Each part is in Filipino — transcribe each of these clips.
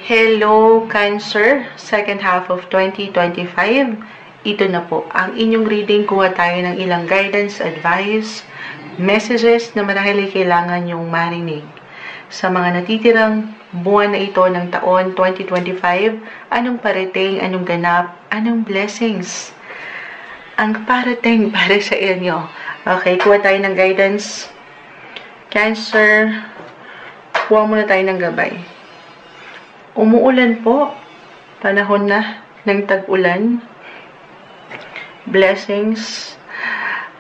Hello, Cancer! Second half of 2025. Ito na po ang inyong reading. Kuha tayo ng ilang guidance, advice, messages na marahil ay kailangan yung marinig. Sa mga natitirang buwan na ito ng taon 2025, anong parating, anong ganap, anong blessings ang parating para sa inyo? Okay, kuha tayo ng guidance. Cancer, kuha muna tayo ng gabay. Umuulan po. Panahon na ng tag-ulan. Blessings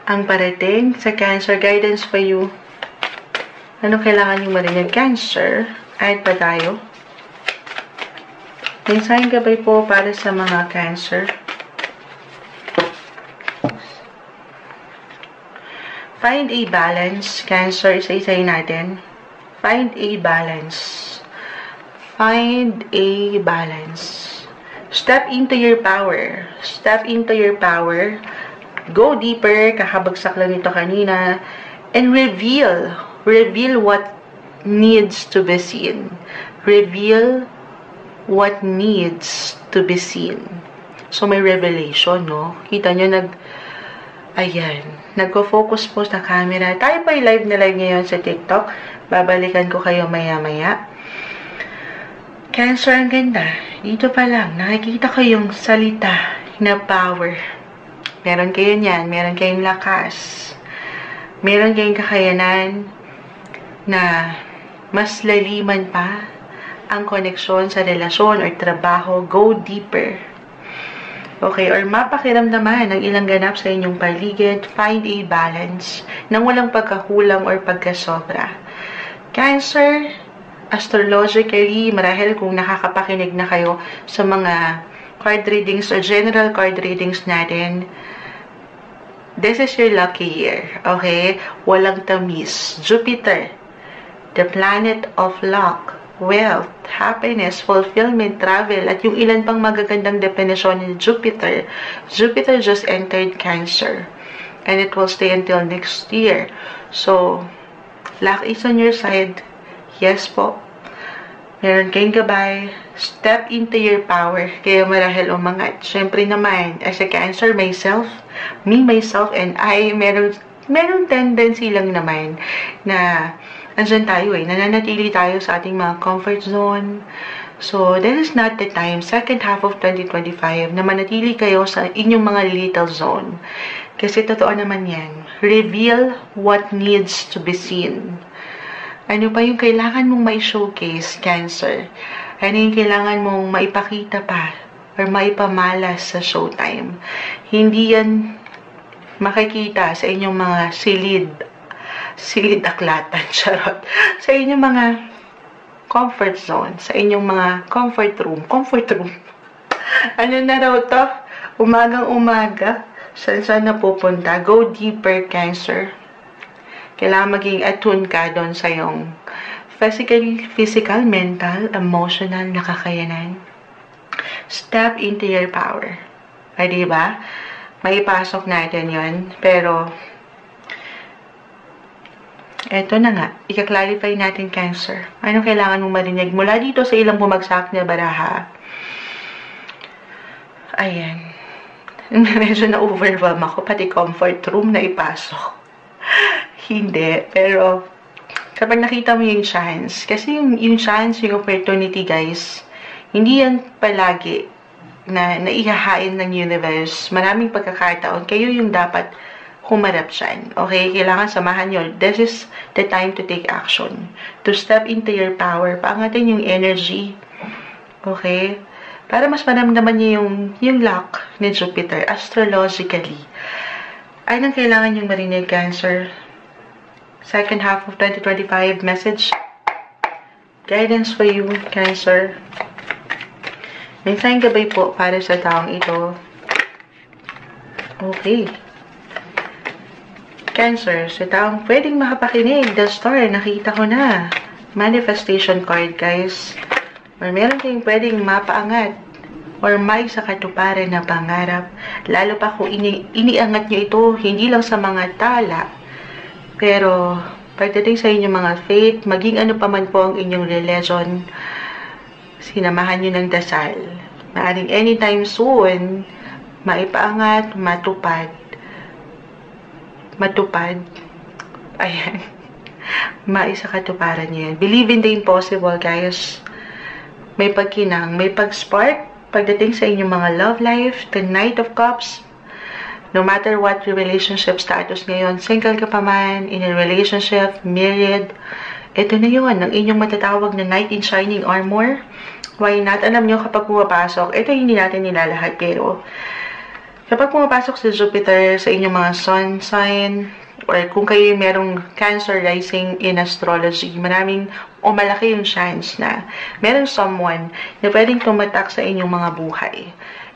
ang parating sa Cancer. Guidance for you. Ano kailangan yung marinig? Cancer. Add pa tayo. Mensaheng gabay po para sa mga Cancer. Find a balance. Cancer, isa-isayin natin. Find a balance. Find a balance. Step into your power. Step into your power. Go deeper. Kakabagsak lang ito kanina. And reveal. Reveal what needs to be seen. Reveal what needs to be seen. So, may revelation, no? Kita nyo, ayan. Nagko-focus po sa camera. Tayo pa live na live ngayon sa TikTok. Babalikan ko kayo maya-maya. Cancer, ang ganda. Dito pa lang, nakikita ko yung salita na power. Meron kayo niyan, meron kayong lakas. Meron kayong kakayanan na mas laliman pa ang koneksyon sa relasyon or trabaho. Go deeper. Okay, or mapakiramdaman ng ilang ganap sa inyong paligid. Find a balance nang walang pagkakulang or pagkasobra. Cancer, astrologically, marahil kung nakakapakinig na kayo sa mga card readings or general card readings natin, this is your lucky year. Okay? Walang tamis. Jupiter, the planet of luck, wealth, happiness, fulfillment, travel, at yung ilan pang magagandang definisyon ni Jupiter. Jupiter just entered Cancer. And it will stay until next year. So, luck is on your side. Yes po. Meron kayong gabay. Step into your power. Kaya marahil umangat. Siyempre naman, as a Cancer, myself, and I, meron tendency lang naman na andyan tayo nananatili tayo sa ating mga comfort zone. So, this is not the time, second half of 2025, na manatili kayo sa inyong mga little zone. Kasi totoo naman yan. Reveal what needs to be seen. Ano pa yung kailangan mong mai-showcase, Cancer? Ano yung kailangan mong maipakita pa or maipamalas sa showtime? Hindi yan makikita sa inyong mga silid aklatan, charot. Sa inyong mga comfort zone, sa inyong mga comfort room. Ano na raw to? Umagang-umaga, saan napupunta? Go deeper, Cancer. Kailangan maging attune ka doon sa iyong physical, mental, emotional na kakayanan. Step into your power. Ay, diba? May ipasok natin yon. Pero, eto na nga. Ika-clarify natin, Cancer. Ano kailangan mong marinig mula dito sa ilang bumagsak na baraha? Ayan. Medyo na-overwhelm ako. Pati comfort room na ipasok. Hindi, pero kapag nakita mo yung chance, kasi yung chance, yung opportunity, guys, hindi yan palagi na naihahain ng universe. Maraming pagkakataon, kayo yung dapat humarap dyan. Okay? Kailangan samahan nyo. This is the time to take action. To step into your power. Paangatin yung energy. Okay? Para mas maramdaman nyo yung luck ni Jupiter, astrologically. Anong kailangan yung marinig, Cancer? Second half of 2025 message. Guidance for you, Cancer. Mensaheng gabay po para sa taong ito. Okay. Cancer, sa taong pwedeng makapakinig. The Star, nakita ko na. Manifestation card, guys. Or meron kayong pwedeng mapaangat. Or may sa katuparan na pangarap. Lalo pa kung iniangat nyo ito, hindi lang sa mga tala. Pero, pagdating sa inyong mga faith, maging ano pa man po ang inyong religion, Sinamahan nyo ng dasal. Maaring anytime soon, maipaangat, matupad. Ayan. Maisa katuparan nyo yan. Believe in the impossible, guys. May pagkinang, may pag-spark pagdating sa inyong mga love life, the Knight of Cups. No matter what your relationship status ngayon, single ka pa man, in a relationship, married, ito na yun, ang inyong matatawag na Knight in Shining Armor. Why not? Alam nyo, kapag pumapasok, ito hindi natin nilalahat, pero kapag pumapasok si Jupiter sa inyong mga sun sign, or kung kayo merong Cancer rising in astrology, maraming o malaki yung chance na merong someone na pwedeng tumatak sa inyong mga buhay.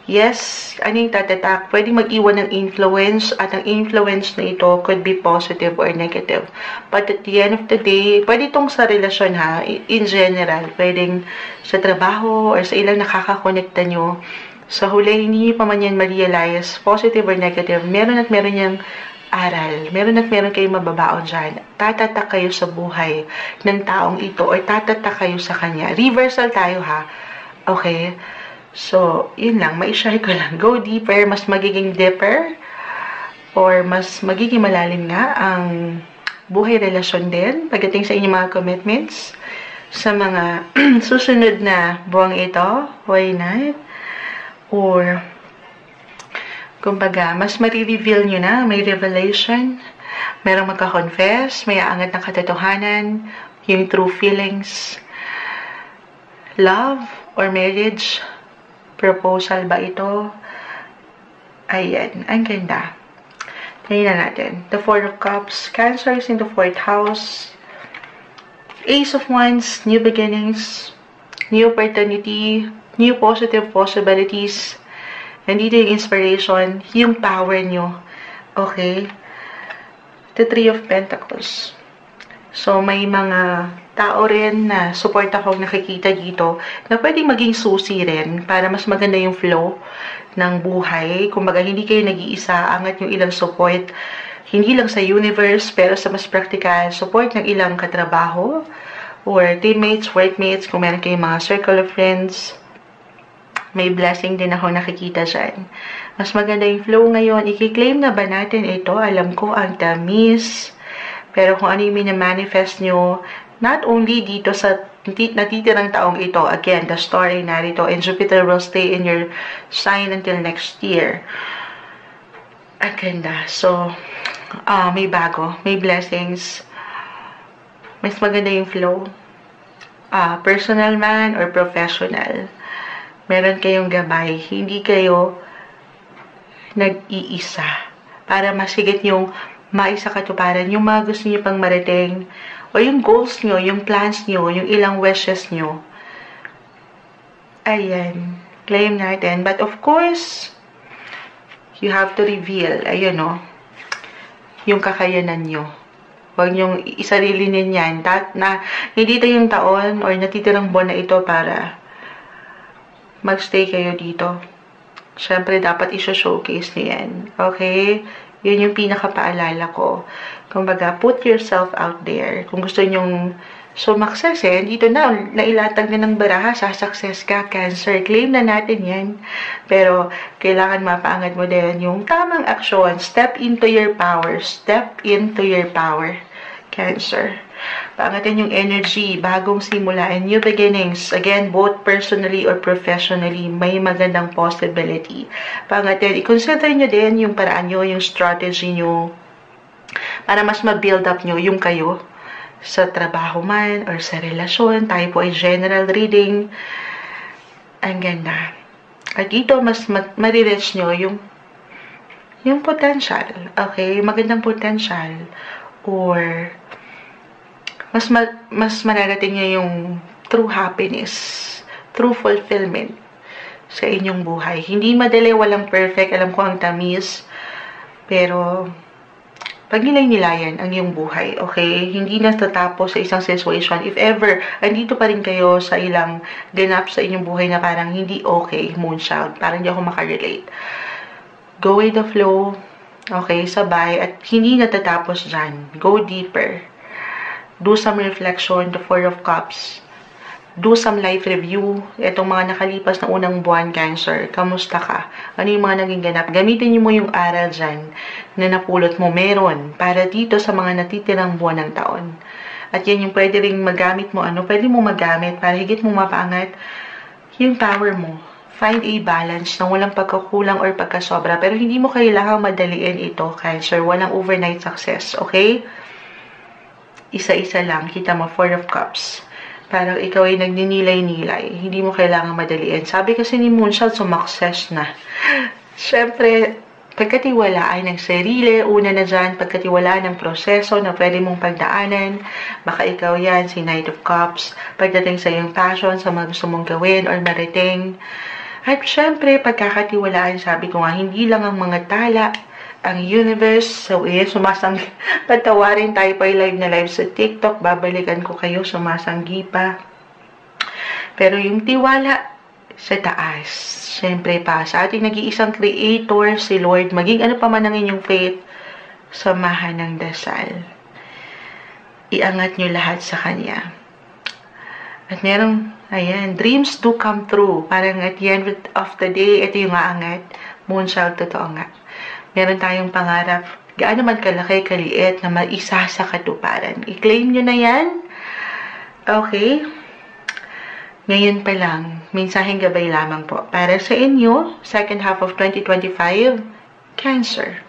Yes, ano yung tatatak? Pwedeng mag-iwan ng influence, at ang influence na ito could be positive or negative. But at the end of the day, pwede itong sa relasyon ha, in general, pwedeng sa trabaho or sa ilang nakakakonekta nyo. Sa huli, hindi nyo pa man yan ma-realize, positive or negative, meron at meron yung aral. Meron at meron kayong mababaon dyan. Tatatak kayo sa buhay ng taong ito or tatatak kayo sa kanya. Reversal tayo ha. Okay? So, yun lang. Mai-share ko lang. Go deeper. Mas magiging deeper or mas magiging malalim nga ang buhay relasyon din pagdating sa inyong mga commitments sa mga susunod na buwang ito. Why not? Or kumbaga, mas marireveal nyo na, may revelation, merong magka-confess, may aangat ng katotohanan, yung true feelings, love or marriage, proposal ba ito? Ayan, ang ganda. Tingnan natin. The Four of Cups, Cancer is in the 4th house, Ace of Wands, new beginnings, new opportunity, new positive possibilities. Nandito yung inspiration, yung power nyo. Okay? The Three of Pentacles. So, may mga tao rin na support akong nakikita dito na pwedeng maging susi rin para mas maganda yung flow ng buhay. Kumbaga, hindi kayo nag-iisa, angat yung ilang support. Hindi lang sa universe, pero sa mas practical, support ng ilang katrabaho or teammates, workmates, kung meron kayong mga circle of friends. May blessing din ako nakikita dyan. Mas maganda yung flow ngayon. I-claim na ba natin ito? Alam ko, ang tamis. Pero kung ano yung minamanifest nyo, not only dito sa natitirang taong ito, again, the story narito, and Jupiter will stay in your sign until next year. Ang ganda. So, may bago. May blessings. Mas maganda yung flow. Personal man or professional. Meron kayong gabay, hindi kayo nag-iisa para masigit yung maisa katuparan, yung mga gusto nyo pang marating, o yung goals nyo, yung plans nyo, yung ilang wishes nyo. Ayan, claim natin. But of course, you have to reveal, ayun o, yung kakayanan nyo. Huwag nyong isarili ninyan, na hindi ito yung taon or natitirang buwan na ito para magstay kayo dito. Siyempre, dapat i-showcase nyo yan. Okay? Yun yung pinaka-paalala ko. Kumbaga, put yourself out there. Kung gusto nyong sumakses dito na, nailatag na ng baraha, sasucess ka, Cancer. Claim na natin yan. Pero, kailangan mapaangat mo din yung tamang aksyon. Step into your power. Step into your power, Cancer. Paangatin yung energy, bagong simula, and new beginnings. Again, both personally or professionally, may magandang possibility. Paangatin, i-consider nyo din yung paraan nyo, yung strategy nyo, para mas ma-build up nyo yung kayo sa trabaho man or sa relasyon. Tayo po ay general reading. Ang ganda. At dito, mas marireach nyo yung potential. Okay? Magandang potential. Or mas mararating niya yung true happiness, true fulfillment sa inyong buhay. Hindi madali, walang perfect. Alam ko ang tamis. Pero, pag nilay-nilayan ang iyong buhay, okay? Hindi natatapos sa isang situation. If ever, andito pa rin kayo sa ilang ganap sa inyong buhay na parang hindi okay, moonchild. Parang hindi ako makarelate. Go with the flow. Okay, sabay. At hindi natatapos dyan. Go deeper. Do some reflection, the Four of Cups. do some life review. Itong mga nakalipas na unang buwan, Cancer. Kamusta ka? Ano yung mga naging ganap? Gamitin mo yung aral dyan na napulot mo meron para dito sa mga natitirang buwan ng taon. At yan yung pwede rin magamit mo, pwede mo magamit para higit mo mapaangat yung power mo. Find a balance na walang pagkakulang or pagkasobra. Pero hindi mo kailangang madaliin ito, Cancer. Walang overnight success, okay? Isa-isa lang. Kita mo, Four of Cups. Parang ikaw ay nagninilay-nilay. Hindi mo kailangang madaliin. Sabi kasi ni Moonshot, sumakses na. Siyempre, pagkatiwalaan ng sarili, una na dyan, pagkatiwalaan ng proseso na pwede mong pagdaanan. Baka ikaw yan, si Knight of Cups. Pagdating sa iyong passion, sa mga gusto mong gawin or marating. At syempre, pagkakatiwalaan, sabi ko nga, hindi lang ang mga tala, ang universe. So, patawarin tayo pa live na live sa TikTok. Babalikan ko kayo, sumasanggi pa. Pero yung tiwala sa taas, syempre pa, sa ating nag-iisang creator, si Lord, maging ano pa man ang inyong faith, samahan ng dasal. Iangat nyo lahat sa Kanya. At merong, ayan, dreams do come true. Parang at the end of the day, ito yung aangat. Moonchild, totoo nga. Meron tayong pangarap, gaano man kalaki, kaliit, na maisa sa katuparan. I-claim nyo na yan. Okay? Ngayon pa lang, mensaheng gabay lamang po. Para sa inyo, second half of 2025, Cancer.